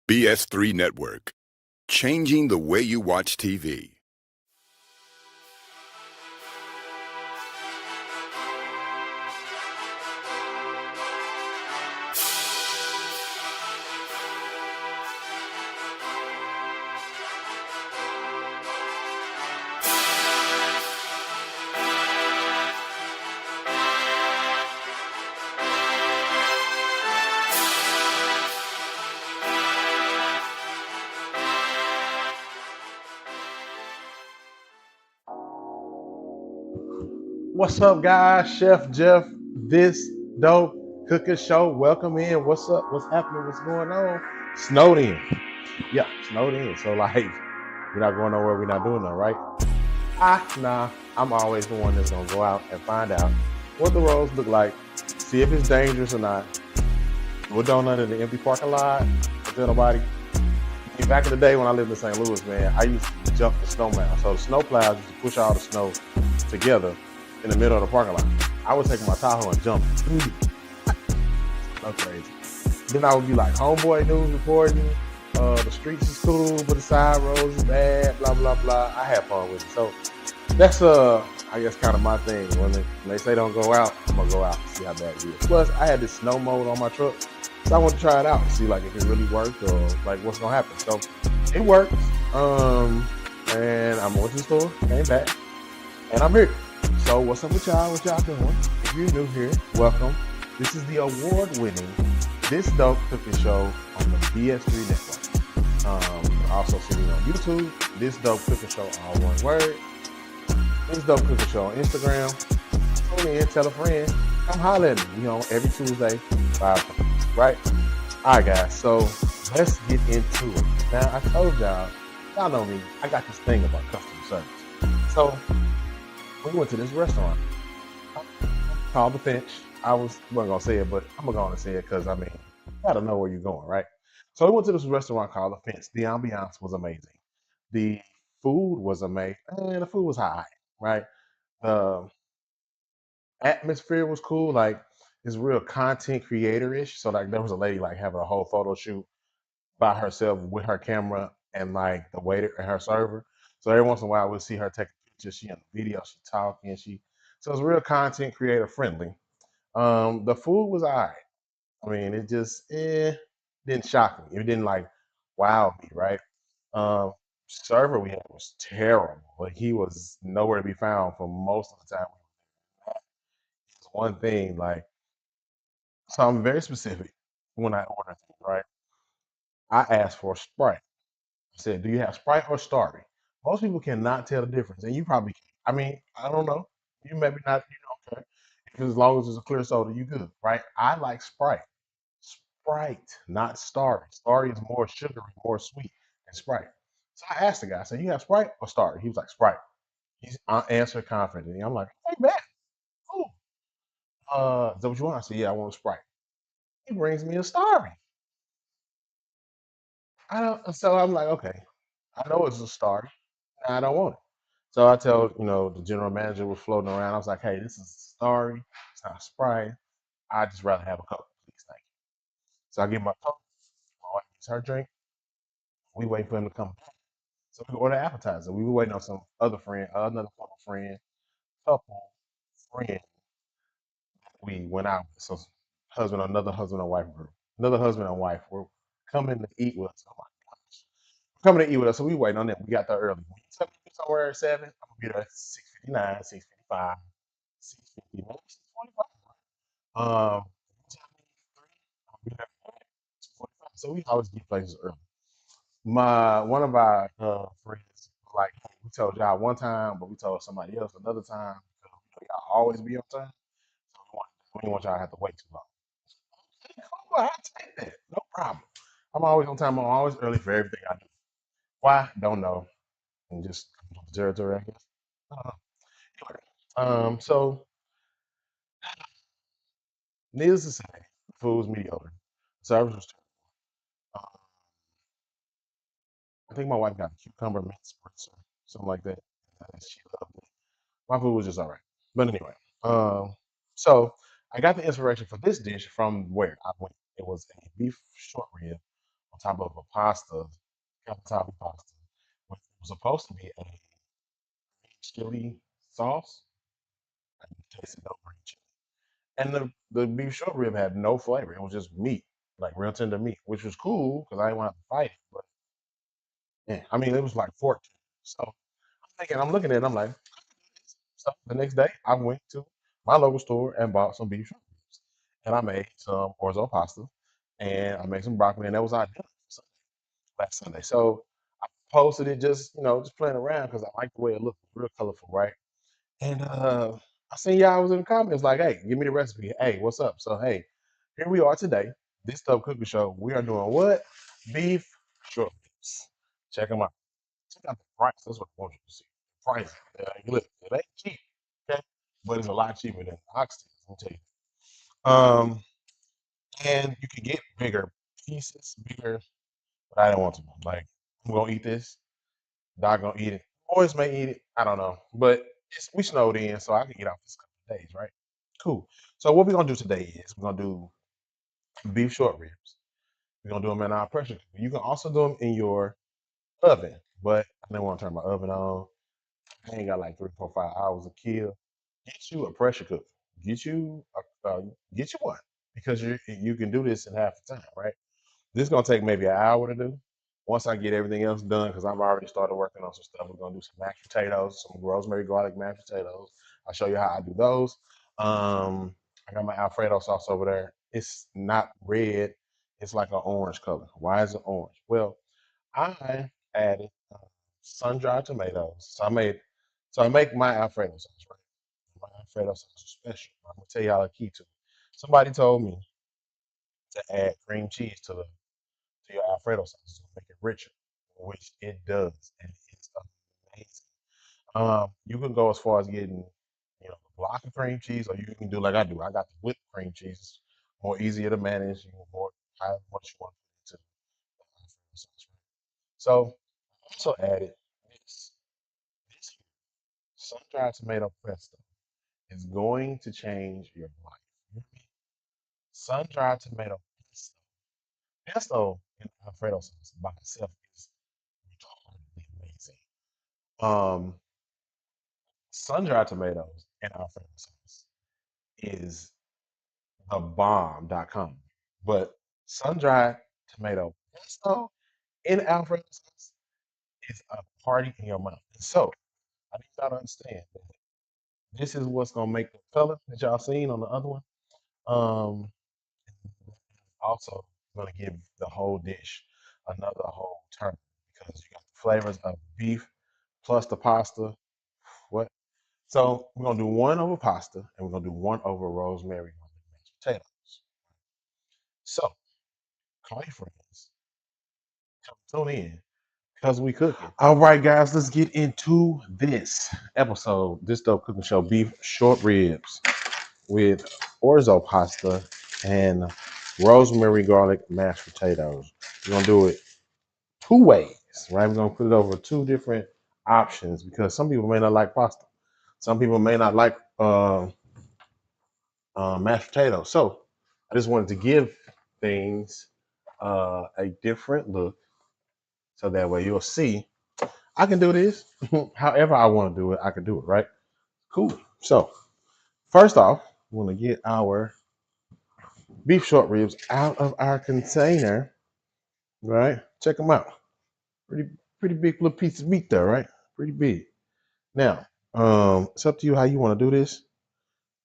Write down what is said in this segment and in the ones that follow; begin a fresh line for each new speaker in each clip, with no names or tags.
BS3 Network, changing the way you watch TV.
What's up, guys? Chef Jeff, this dope cooking show. Welcome in. What's up? What's happening? What's going on? Snowed in. Yeah, snowed in. So like, we're not going nowhere. We're not doing that, right? I'm always the one that's gonna go out and find out what the roads look like, see if it's dangerous or not. We're doing under the empty parking lot. Don't tell nobody. Back in the day when I lived in St. Louis, man, I used to jump the snowman. So the snow plows used to push all the snow together in the middle of the parking lot. I would take my Tahoe and jump. So crazy. Then I would be like, homeboy news reporting. The streets is cool, but the side roads is bad. Blah blah blah. I have fun with it. So that's I guess kind of my thing. When they say don't go out, I'm gonna go out and see how bad it is. Plus, I had this snow mode on my truck, so I want to try it out and see like if it really worked or like what's gonna happen. So it worked. And I went to the store, came back, and I'm here. So what's up with y'all? What y'all doing? If you're new here, welcome. This is the award-winning This Dope Cooking Show on the BS3 Network. Also see me on YouTube, This Dope Cooking Show, all one word. This Dope Cooking Show on Instagram. Tune in, tell a friend. Come holler at me, every Tuesday, 5 right? All right, guys, so let's get into it. Now, I told y'all know me, I got this thing about customer service. So we went to this restaurant called The Finch. I wasn't gonna say it, but I'm gonna say it because you gotta know where you're going, right? So we went to this restaurant called The Finch. The ambiance was amazing. The food was amazing. And the food was high, right? The atmosphere was cool. Like it's real content creator-ish. So like there was a lady like having a whole photo shoot by herself with her camera and like the waiter and her server. So every once in a while we'll see her take a picture. She in the video, she talking, so it's real content creator friendly. The food was alright. It just didn't shock me. It didn't like wow me, right? Um, Server we had was terrible, but he was nowhere to be found for most of the time. It's one thing, like so I'm very specific when I order things, right? I ask for Sprite. I said, "Do you have Sprite or Starry?" Most people cannot tell the difference, and you probably can. I don't know. You maybe not. Okay. If as long as it's a clear soda, you good, right? I like Sprite. Sprite, not Starry. Starry is more sugary, more sweet than Sprite. So I asked the guy, I said, "You have Sprite or Starry?" He was like, "Sprite." He's answered confidently. I'm like, "Hey man, cool. Is that what you want?" I said, "Yeah, I want a Sprite." He brings me a Starry. I don't. So I'm like, "Okay, I know it's a Starry. I don't want it." So I tell, the general manager was floating around. I was like, "Hey, this is Starry. It's not Sprite. I'd just rather have a Coke, please. Thank you." So I give my Coke. My wife gets her drink. We wait for him to come back. So we order appetizer. We were waiting on some other friend, another couple friend. We went out. So another husband and wife group. Another husband and wife were coming to eat with us. Oh my gosh. Coming to eat with us. So we waiting on them. We got there early. When you tell me somewhere at 7, I'm gonna be there at 6:59, 6:55, 6:50, maybe 6:45. You tell me 3, I'll be there at 2:45. So we always get places early. One of our friends was like, "Hey, we told y'all one time, but we told somebody else another time. So, y'all always be on time. So we didn't want y'all to have to wait too long." Okay, cool, I take that. No problem. I'm always on time. I'm always early for everything I do. Why? Don't know. And just the territory, I guess. I don't know. So needless to say, the food was mediocre. Service was terrible. Um, I think my wife got a cucumber mint spritzer, something like that. She loved it. My food was just all right. But anyway, um, so I got the inspiration for this dish from where I went. It was a beef short rib on top of a pasta, cavatelli pasta, which was supposed to be a chili sauce. I tasted no green chili. And the beef short rib had no flavor. It was just meat, like real tender meat, which was cool because I didn't want to fight it. But yeah, I mean, it was like 14. So I'm thinking, I'm looking at it, I'm like, so the next day I went to my local store and bought some beef short ribs. And I made some orzo pasta and I made some broccoli, and that was our dinner for last Sunday. So I posted it just, just playing around because I like the way it looked, real colorful, right? And I seen y'all was in the comments like, hey, give me the recipe. Hey, what's up? So hey, here we are today. This Stuff Cooking Show. We are doing what? Beef short ribs. Check them out. Check out the price. That's what I want you to see. The price. Look, it ain't cheap, okay? But it's a lot cheaper than oxtails. I'll tell you. And you can get bigger pieces, bigger. But I don't want to. Like, I'm gonna eat this. Dog gonna eat it. Boys may eat it. I don't know. But we snowed in, so I can eat off this couple of days, right? Cool. So what we're gonna do today is we're gonna do beef short ribs. We're gonna do them in our pressure cooker. You can also do them in your oven, but I didn't want to turn my oven on. I ain't got like 3, 4, 5 hours to kill. Get you a pressure cooker. Get you get you one because you can do this in half the time, right? This is gonna take maybe an hour to do. Once I get everything else done, because I've already started working on some stuff. We're gonna do some mashed potatoes, some rosemary garlic mashed potatoes. I'll show you how I do those. I got my Alfredo sauce over there. It's not red. It's like an orange color. Why is it orange? Well, I added sun-dried tomatoes. So I make my Alfredo sauce, right? My Alfredo sauce is special. I'm gonna tell y'all a key to it. Somebody told me to add cream cheese to your Alfredo sauce to make it richer, which it does, and it's amazing. You can go as far as getting, a block of cream cheese, or you can do like I do. I got the whipped cream cheese, it's more easier to manage. You can more how much you want to put into the Alfredo sauce, right? So I also added this. This here, sun-dried tomato pesto is going to change your life. You hear me? Sun-dried tomato pesto. Pesto in Alfredo sauce by itself is retardedly amazing. Um, Sun-dried tomatoes in Alfredo sauce is the bomb.com. But sun-dried tomato pesto in Alfredo sauce is a party in your mouth. So I need y'all to understand that this is what's gonna make the color that y'all seen on the other one. Um, Also gonna give the whole dish another whole turn because you got the flavors of beef plus the pasta. What? So we're gonna do one over pasta and we're gonna do one over rosemary on the mashed potatoes. So call your friends, come tune in because we cooking. All right, guys, let's get into this episode. This Dope Cooking Show beef short ribs with orzo pasta and rosemary garlic mashed potatoes. We're gonna do it two ways, right? We're gonna put it over two different options because some people may not like pasta. Some people may not like mashed potatoes. So I just wanted to give things a different look so that way you'll see I can do this. However I want to do it, I can do it, right? Cool. So first off, we're gonna get our beef short ribs out of our container, right? Check them out. Pretty big little piece of meat there, right? Pretty big. Now, it's up to you how you want to do this,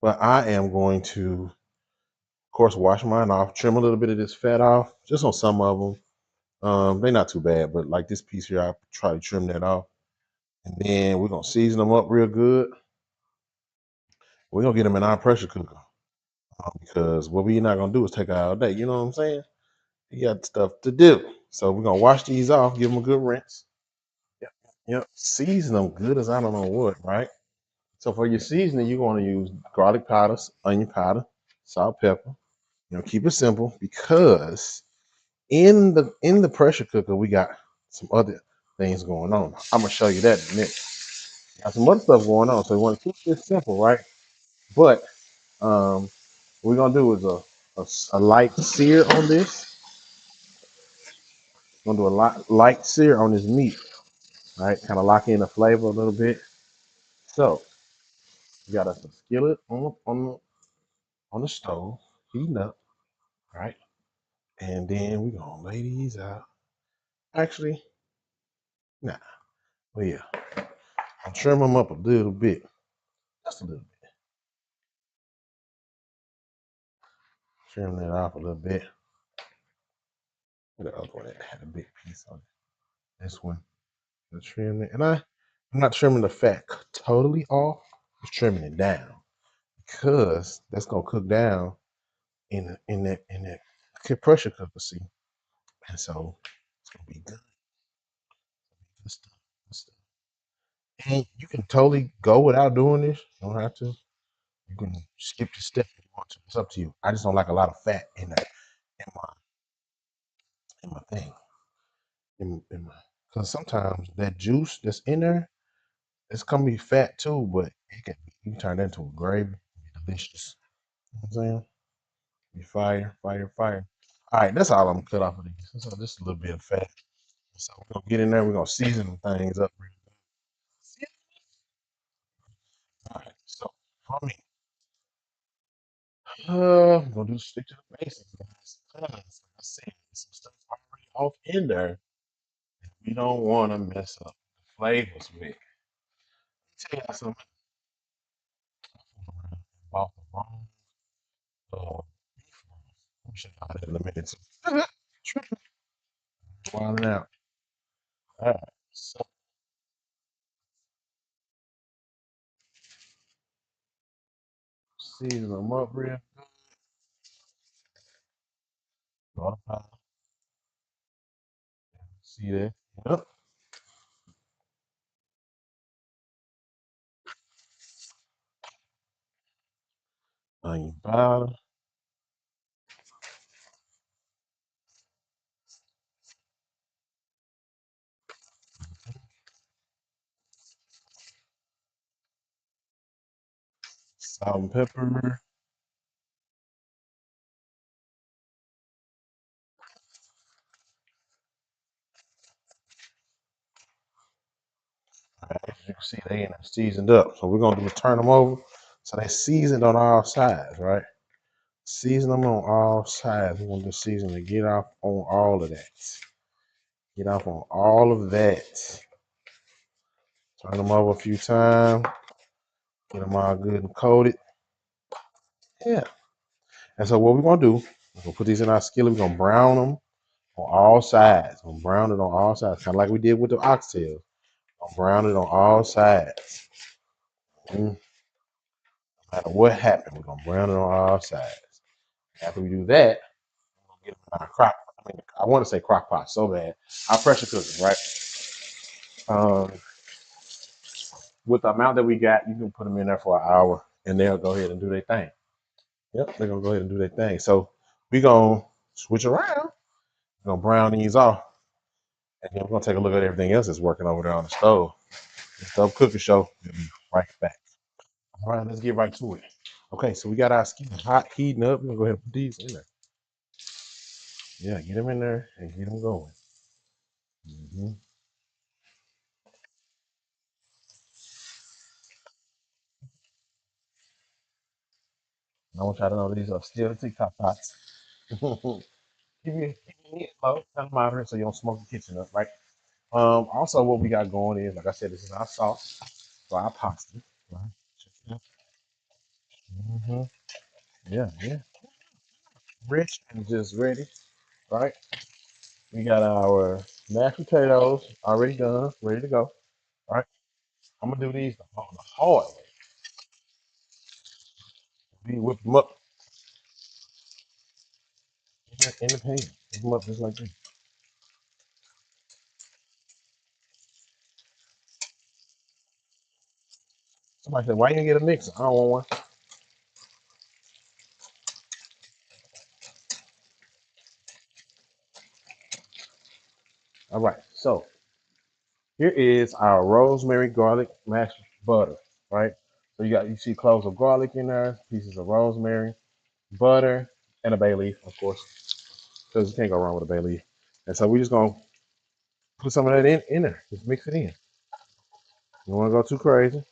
but I am going to, of course, wash mine off, trim a little bit of this fat off, just on some of them. They're not too bad, but like this piece here, I try to trim that off, and then we're gonna season them up real good. We're gonna get them in our pressure cooker because what we're not gonna do is take it all day. You know what I'm saying? You got stuff to do, so we're gonna wash these off, give them a good rinse. Yep, yep. Season them good as I don't know what, right? So for your seasoning, you're going to use garlic powder, onion powder, salt, pepper. Keep it simple because in the pressure cooker we got some other things going on. I'm gonna show you that in a minute. Got some other stuff going on, so we want to keep this simple, right? But what we're gonna do is a light sear on this. Gonna do a light sear on this meat, right? Kind of lock in the flavor a little bit. So we got us a skillet on the stove, heating up, right? And then we gonna lay these out. Actually, nah. Well, yeah, I'll trim them up a little bit, just a little bit. Trim that off a little bit. The other one that had a big piece on it. This one, I trim it, and I'm not trimming the fat totally off. Just trimming it down because that's gonna cook down in that pressure cooker. See, and so it's gonna be good. Good stuff. Good stuff. And you can totally go without doing this. You don't have to. You can skip the step if you want to. It's up to you. I just don't like a lot of fat in my thing. In my because sometimes that juice that's in there, it's gonna be fat too, but you can turn that into a gravy. It'd be delicious. You know what I'm saying? Be fire, fire, fire. All right, that's all I'm gonna cut off of these. So just a little bit of fat. So we're gonna get in there. We're gonna season things up. All right. So for me, we're gonna do stick to the basics, guys. Because like I said, there's some stuff already off in there. We don't want to mess up the flavors with. Tell you something. Bought the wrong beef rolls. We should buy that in a minute. Tripping, wilding out. All right. So season them up real good. Brought a pile. See that? Yep. Onion powder, salt and pepper. All right. As you can see, they in there seasoned up. So we're gonna do is turn them over. So they seasoned on all sides, right? Season them on all sides. We want the season to get off on all of that. Get off on all of that. Turn them over a few times. Get them all good and coated. Yeah. And so what we're gonna do, we're gonna put these in our skillet. We're gonna brown them on all sides. We're gonna brown it on all sides, kind of like we did with the oxtail. We're gonna brown it on all sides. No matter what happened, we're gonna brown it on all sides. After we do that, we're gonna get them in our crock. I want to say crock pot so bad. Our pressure cooker, right? Um, with the amount that we got, you can put them in there for an hour, and they'll go ahead and do their thing. Yep, they're gonna go ahead and do their thing. So we're gonna switch around. We're gonna brown these off, and then we're gonna take a look at everything else that's working over there on the stove. The stove cooking show. We'll be right back. All right, let's get right to it. Okay, so we got our skin hot, heating up. We're gonna go ahead and put these in there. Yeah, get them in there and get them going. hmm I want y'all to know these are still the TikTok pots. Keep your heat low, kind of moderate, so you don't smoke the kitchen up, right? Also, what we got going is, like I said, this is our sauce for our pasta. Right? hmm Yeah, yeah. Rich and just ready, right? We got our mashed potatoes already done, ready to go. Right? I'm gonna do these on the hard way. We whip them up in the pan. Whip them up just like this. Somebody said, "Why you didn't get a mixer?" I don't want one. All right, so here is our rosemary garlic mashed butter. Right? So you see cloves of garlic in there, pieces of rosemary, butter, and a bay leaf, of course, because you can't go wrong with a bay leaf. And so we're just gonna Put some of that in there. Just mix it in. You don't want to go too crazy.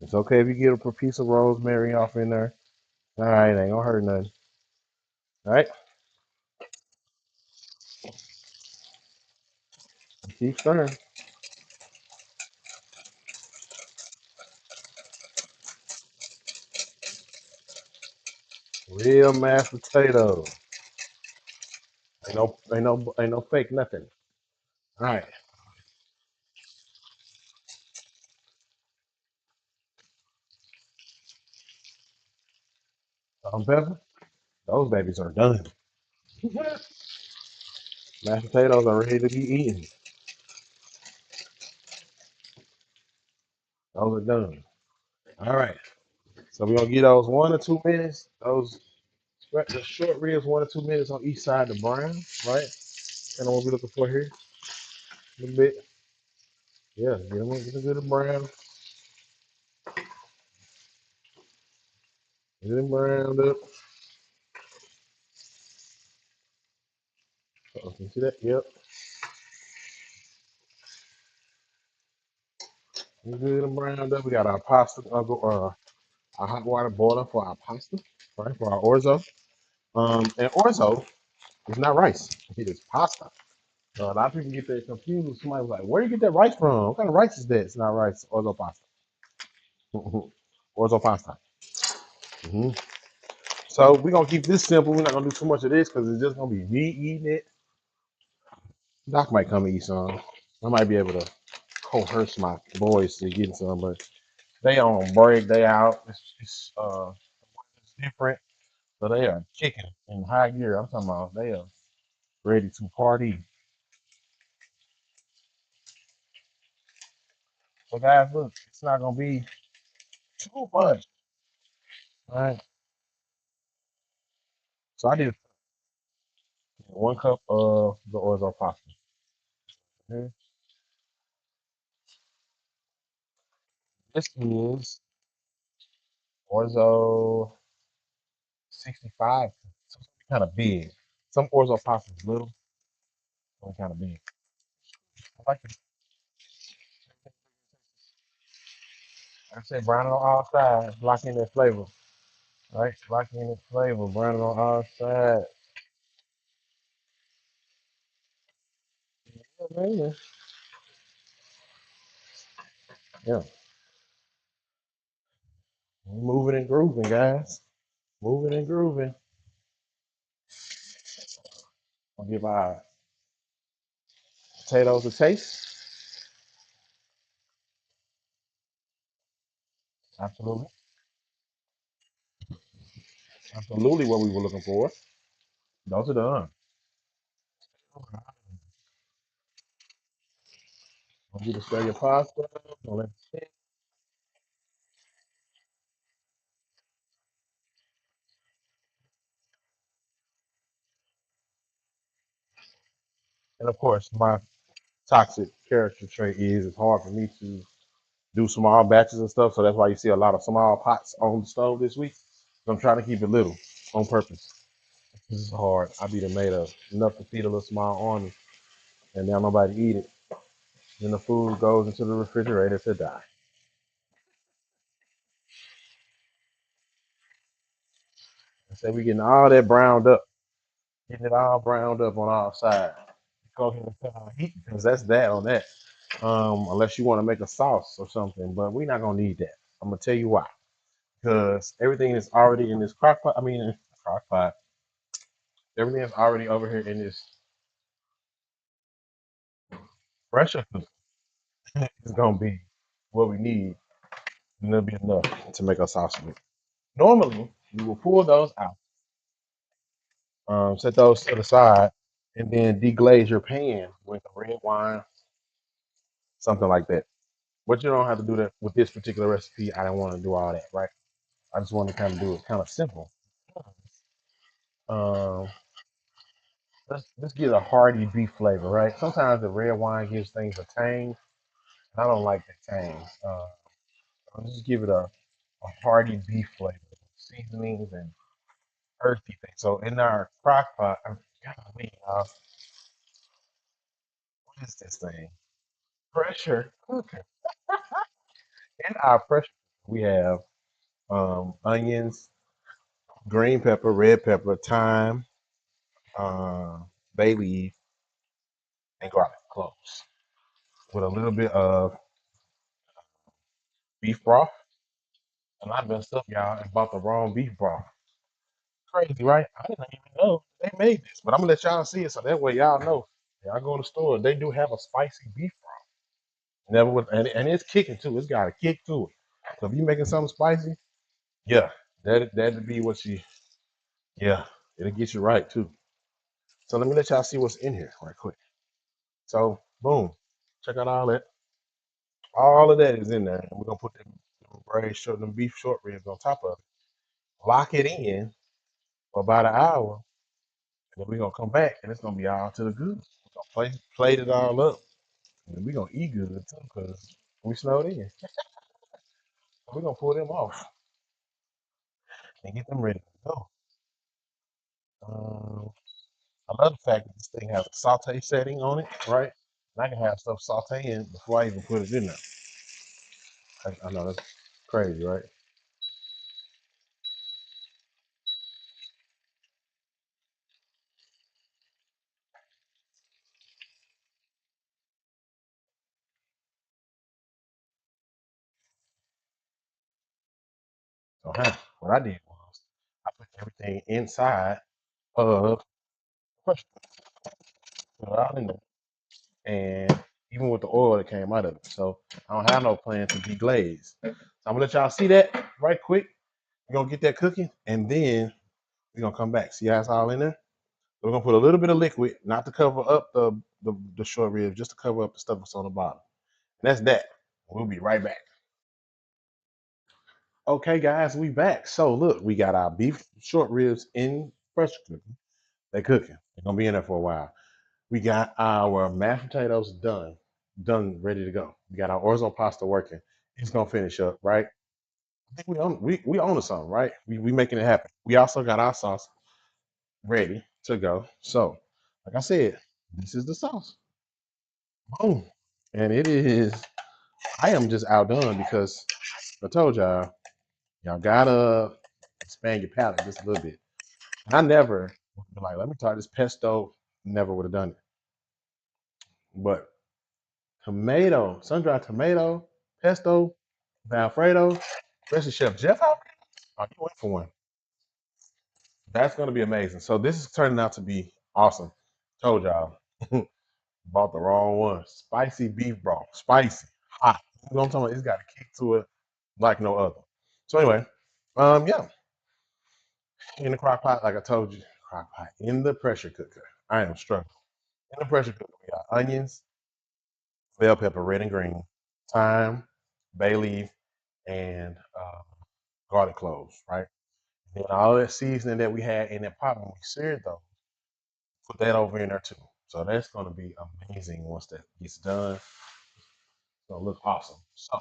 It's okay if you get a piece of rosemary off in there. All right, ain't gonna hurt nothing. All right, keep stirring. Real mashed potato. Ain't no fake nothing. All right, salt and pepper. Those babies are done. Mashed potatoes are ready to be eaten. Those are done. All right. So we're gonna get those 1 or 2 minutes. The short ribs 1 or 2 minutes on each side of the brown, right? Kind of what we're looking for here. A little bit. Yeah, get a good brown. Get them browned up. Can you see that? Yep. We good and browned up. We got our pasta, our hot water boiling for our pasta, right? For our orzo. And orzo is not rice. It is pasta. So a lot of people get that confused. Somebody was like, "Where do you get that rice from? What kind of rice is that?" It's not rice. Orzo pasta. Orzo pasta. Hmm. So we're gonna keep this simple. We're not gonna do too much of this because it's just gonna be me eating it. Doc might come and eat some. I might be able to coerce my boys to get some, but they on break. They out. It's different. So they are kicking in high gear. I'm talking about they are ready to party. So guys, look, it's not gonna be too much. All right. So I did 1 cup of the orzo pasta. Okay. This is orzo 65. So it's kind of big. Some orzo pasta is little, some kind of big. I like it. Like I said, brown it on all sides, lock in that flavor. Right? Lock in the flavor, brown it on all sides. Yeah, man. Yeah. Moving and grooving, guys. Moving and grooving. I'll give our potatoes a taste. Absolutely. Absolutely what we were looking for. Those are done. I'll get to stir your pasta. Don't let it sit. And of course, my toxic character trait is it's hard for me to do small batches and stuff. So that's why you see a lot of small pots on the stove this week. So I'm trying to keep it little on purpose. This is hard. I be done made enough to feed a little small army, and now nobody eat it. Then the food goes into the refrigerator to die. I say we getting all that browned up, getting it all browned up on all sides. Go ahead and put our heat because that's that on that. Unless you want to make a sauce or something, but we're not gonna need that. I'm gonna tell you why. Because everything is already in this crock pot. I mean, crock pot. Everything is already over here in this pressure cooker. It's gonna be what we need, and it'll be enough to make a sauce with. Normally, you will pull those out, set those to the side, and then deglaze your pan with red wine, something like that. But you don't have to do that with this particular recipe. I don't want to do all that, right? I just want to kind of do it kind of simple. Um, let's get a hearty beef flavor, right? Sometimes the red wine gives things a tang. I don't like the tang. I'll just give it a hearty beef flavor, seasonings and earthy things. So in our crock pot, golly, is this thing? Pressure cooker. In our pressure, we have onions, green pepper, red pepper, thyme, uh, bay leaf, and garlic cloves with a little bit of beef broth. And I messed up, y'all, and bought the wrong beef broth. Crazy, right? I didn't even know they made this, but I'm gonna let y'all see it so that way y'all know. Y'all go to the store, they do have a spicy beef broth. Never would, and it's kicking too. It's got a kick to it. So if you making something spicy, yeah, that'd be what you. Yeah, it'll get you right too. So let me let y'all see what's in here right quick. So boom, check out all that. All of that is in there, and we're gonna put them braised short, them beef short ribs on top of it. Lock it in for about an hour, and then we're gonna come back, and it's gonna be all to the good. We're gonna plate it all up, and then we're gonna eat good too, cause we snowed in. We're gonna pull them off and get them ready to go. Um, I love the fact that this thing has a saute setting on it, right? And I can have stuff sauteing before I even put it in there. I know that's crazy, right? So, what I did was I put everything inside of the pressure cooker, put it all in there, and even with the oil that came out of it. So I don't have no plan to deglaze. So I'm gonna let y'all see that right quick. We're gonna get that cooking, and then we're gonna come back. See how it's all in there? We're gonna put a little bit of liquid, not to cover up the short ribs, just to cover up the stuff that's on the bottom. And that's that. We'll be right back. Okay, guys, we back. So look, we got our beef short ribs in pressure cooker. They're cooking. They're gonna be in there for a while. We got our mashed potatoes done, ready to go. We got our orzo pasta working. It's gonna finish up, right? I think we own something, right? We making it happen. We also got our sauce ready to go. So, like I said, this is the sauce. Boom. And it is I am just outdone because I told y'all gotta expand your palate just a little bit. I never would be like, let me try this pesto. Never would have done it. But tomato, sun-dried tomato, pesto, Alfredo, especially Chef Jeff out there. Oh, you went for one. That's gonna be amazing. So this is turning out to be awesome. Told y'all. Bought the wrong one. Spicy beef broth. Spicy. Hot. You know what I'm talking about? It's got a kick to it like no other. So anyway, yeah. In the crock pot, like I told you, crock pot. In the pressure cooker. I am struggling. In the pressure cooker, we got onions, bell pepper, red and green, thyme, bay leaf, and garlic cloves, right? And all that seasoning that we had in that pot when we seared those, put that over in there too. So that's gonna be amazing once that gets done. It's gonna look awesome. So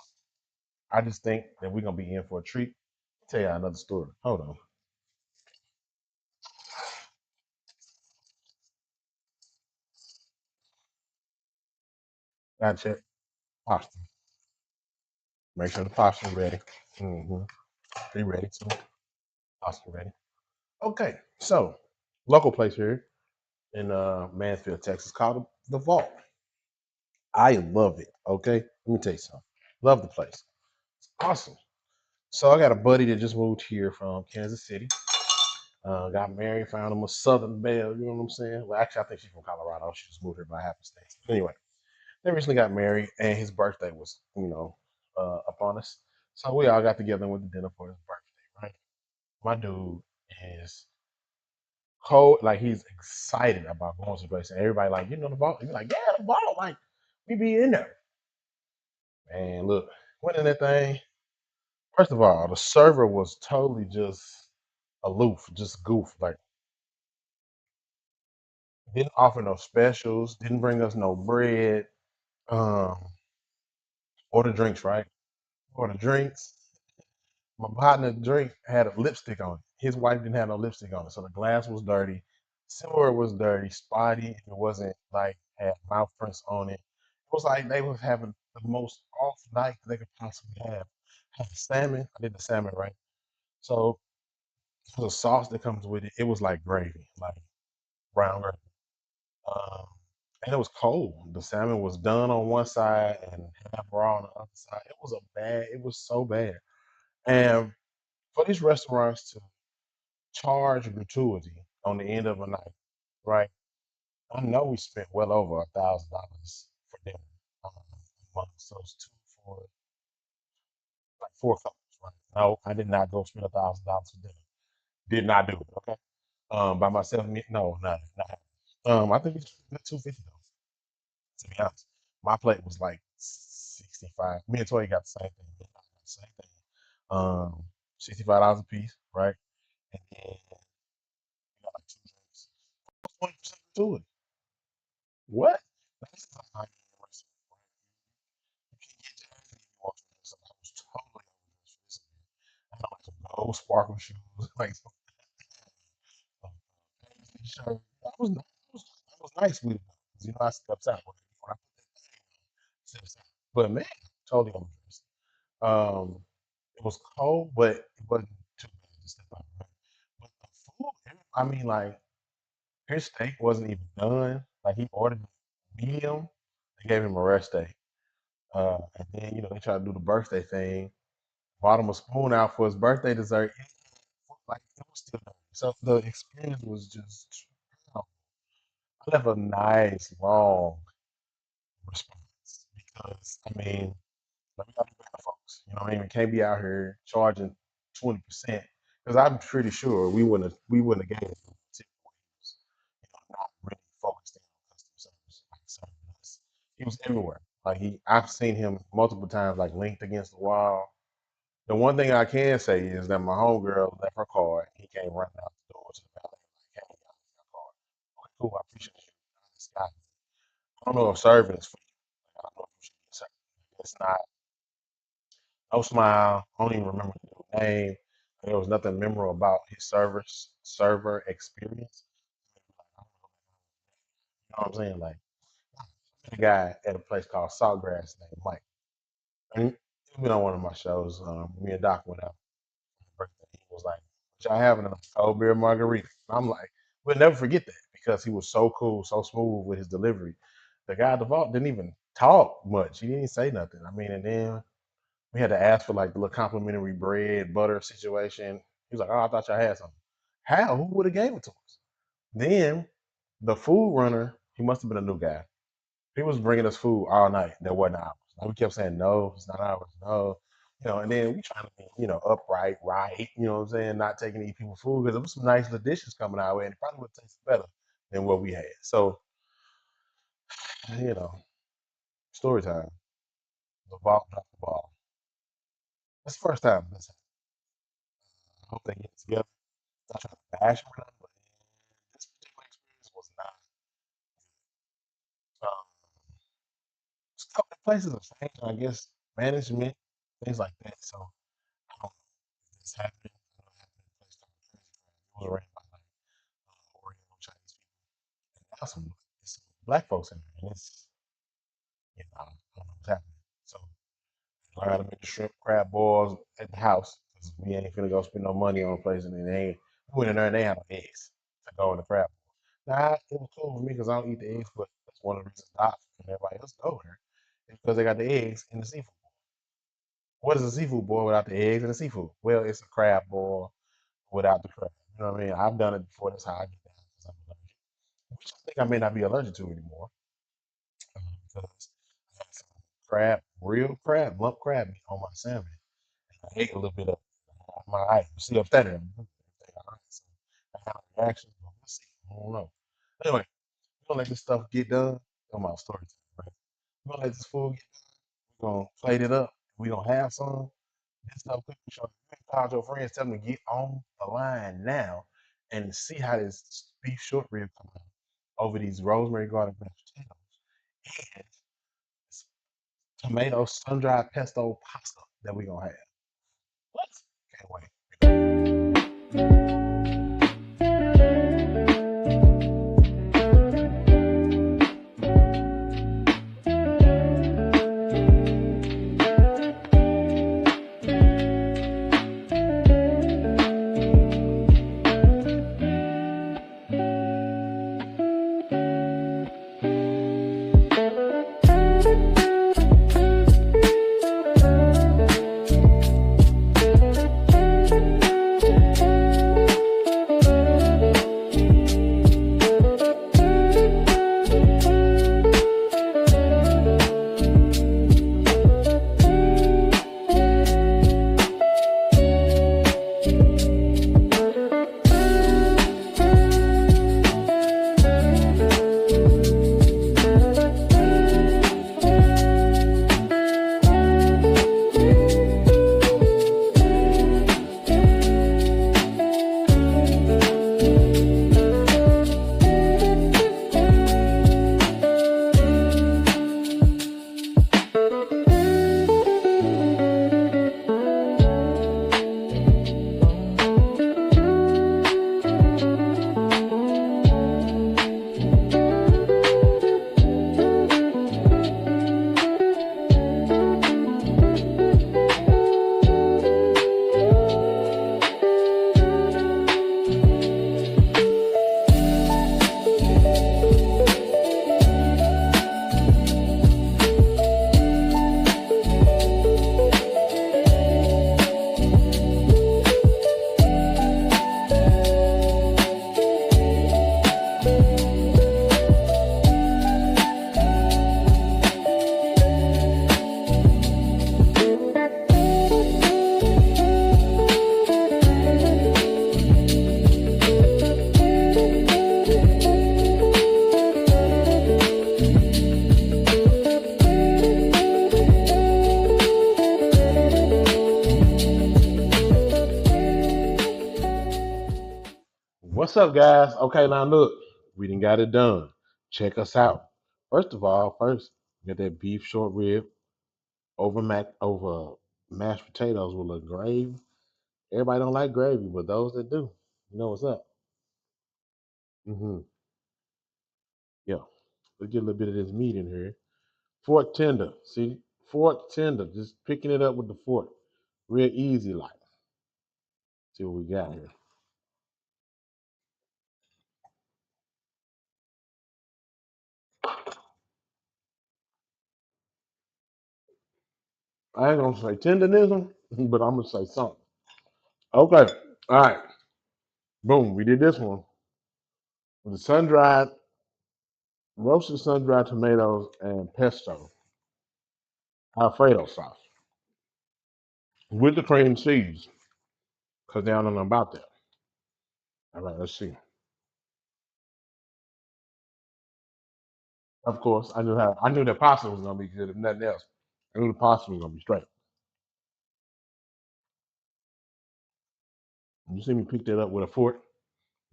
I just think that we're gonna be in for a treat. Tell you another story. Hold on. Gotta check pasta. Make sure the pasta ready. Mm-hmm. Be ready too. Pasta ready. Okay, so local place here in Mansfield, Texas, called the Vault. I love it. Okay, let me tell you something. Love the place. It's awesome. So I got a buddy that just moved here from Kansas City. Got married, found him a Southern belle. You know what I'm saying? Well, actually, I think she's from Colorado. She just moved here by happenstance. Anyway, they recently got married, and his birthday was, upon us. So we all got together and went to dinner for his birthday. Right? My dude is cold, like he's excited about going to the place, and everybody like, the vault. He's like, yeah, the vault, like we be in there. And look, went in that thing. First of all, the server was totally just aloof, just goof. Like didn't offer no specials, didn't bring us no bread. Um, order drinks, right? Order drinks. My partner drink had a lipstick on it. His wife didn't have no lipstick on it, so the glass was dirty. Silverware was dirty, spotty. If it wasn't like had mouth prints on it, it was like they was having the most off night they could possibly have. Had salmon. I did the salmon right. So the sauce that comes with it, it was like gravy, like brown gravy. Um, and it was cold. The salmon was done on one side and half raw on the other side. It was a bad. It was so bad. And for these restaurants to charge gratuity on the end of a night, right? I know we spent well over $1,000 for dinner amongst those two for like four couples, right? No, I did not go spend $1,000 for dinner. Did not do it. Okay. By myself, no, not. I think we spent 250 though. To be honest, my plate was like 65. Me and Toy got the same thing. We got the same thing. $65 a piece, right? And then we got like two drinks. 20% to it. What? This is a high-end restaurant, right? You can get jazzy if you want to. So I was totally overdressed for this event. I had like some gold sparkle shoes, like some paisley shirt. I was nice with it, 'cause, you know, I stepped out with it. When I put that thing on, steps out. But man, totally overdressed. Um, it was cold, but it wasn't too bad to step out. Right? But the food, I mean, like his steak wasn't even done. Like he ordered it medium. They gave him a rare steak. And then, they tried to do the birthday thing, bought him a spoon out for his birthday dessert. Like, it was still dirty. So the experience was just, I left a nice, long response because, I mean, like, we gotta do better, folks. You know what I mean? We can't be out here charging 20% because I'm pretty sure we wouldn't have gave it to tip when he was, not really focused in on customer service, like serving us. He was everywhere. Like I've seen him multiple times, like linked against the wall. The one thing I can say is that my homegirl left her card. He came running out the door to the valet, like, hey, I left my card. Okay, cool, I appreciate you. This guy. I don't know if serving is free. Like, I don't know if you should get serving. It's not, no smile. I don't even remember the dude's name. There was nothing memorable about his server experience. You know what I'm saying? Like, I met a guy at a place called Saltgrass named Mike. And he's been on one of my shows. Me and Doc went out for his birthday. He was like, "What y'all having a cold beer margarita?" And I'm like, we'll never forget that because he was so cool, so smooth with his delivery. The guy at the vault didn't even talk much. He didn't say nothing. I mean, and then we had to ask for like the little complimentary bread, butter situation. He was like, "Oh, I thought y'all had something." How? Who would have gave it to us? Then the food runner, he must have been a new guy. He was bringing us food all night that wasn't ours. Like we kept saying, no, it's not ours, no. And then we trying to be, upright, right, what I'm saying, not taking these people's food because there was some nice little dishes coming our way and it probably would taste better than what we had. So, you know, story time. The ball dropped the ball. That's the first time this happened. I hope they get it together. Not trying to bash them, but this particular experience was not good. A couple of places have changed, I guess, management, things like that. So I don't know if this happened. I know it happened in a place called Crazy Crab. It was ran by like Oriental Chinese people. And now it's some black folks in there. And I don't know what's happening. So learn how to make the shrimp crab balls at the house because we ain't finna go spend no money on a place and they ain't. We went in there and they had no eggs to go in the crab ball. Now, it was cool for me because I don't eat the eggs, but that's one of the reasons Doc and everybody else go there. It's because they got the eggs in the seafood. What is a seafood boil without the eggs and the seafood? Well, it's a crab boil without the crab. You know what I mean? I've done it before. That's how I get down because I'm allergic. Which I think I may not be allergic to anymore because I had some real crab, lump crab meat on my salmon. And I ate a little bit of my eye. See up there. Everything all right. So I had a reaction, but we'll see. I don't know. Anyway, we're gonna let this stuff get done. Come on, story time, right? We're gonna let this food get done. We're gonna plate it up. We're gonna have some. This stuff cooking show. You can call your friends, tell them to get on the line now and see how this beef short rib come out over these rosemary garlic mashed potatoes and this tomato sun-dried pesto pasta that we're gonna have. What? Can't wait. what's up, guys? Okay, now look, we done got it done. Check us out. First of all, get that beef short rib over mashed potatoes with a little gravy. Everybody don't like gravy, but those that do, you know what's up. Mm-hmm. Yeah. Let's get a little bit of this meat in here. Fork tender. See, fork tender. Just picking it up with the fork. Real easy like. See what we got here. I ain't gonna say tenderism, but I'm gonna say something. Okay. All right. Boom. We did this one with the roasted sun dried tomatoes and pesto Alfredo sauce with the cream cheese. Cause they don't know about that. All right. Let's see. Of course, I knew the pasta was gonna be good. If nothing else, I knew the pasta was gonna be straight. You see me pick that up with a fork,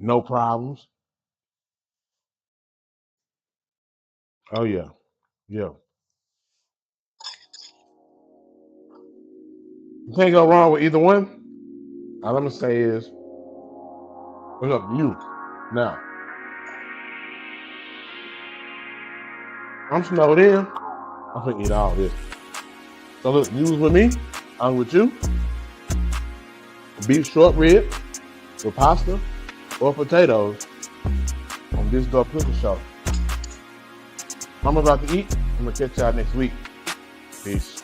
no problems. Oh yeah, yeah. You can't go wrong with either one. All I'm gonna say is, what's up to you? Now, I'm snowed in. I'm gonna eat all this. So look, you was with me. I'm with you. Beef short rib with pasta or potatoes on this Dope Cooking Show. I'm about to eat. I'm gonna catch y'all next week. Peace.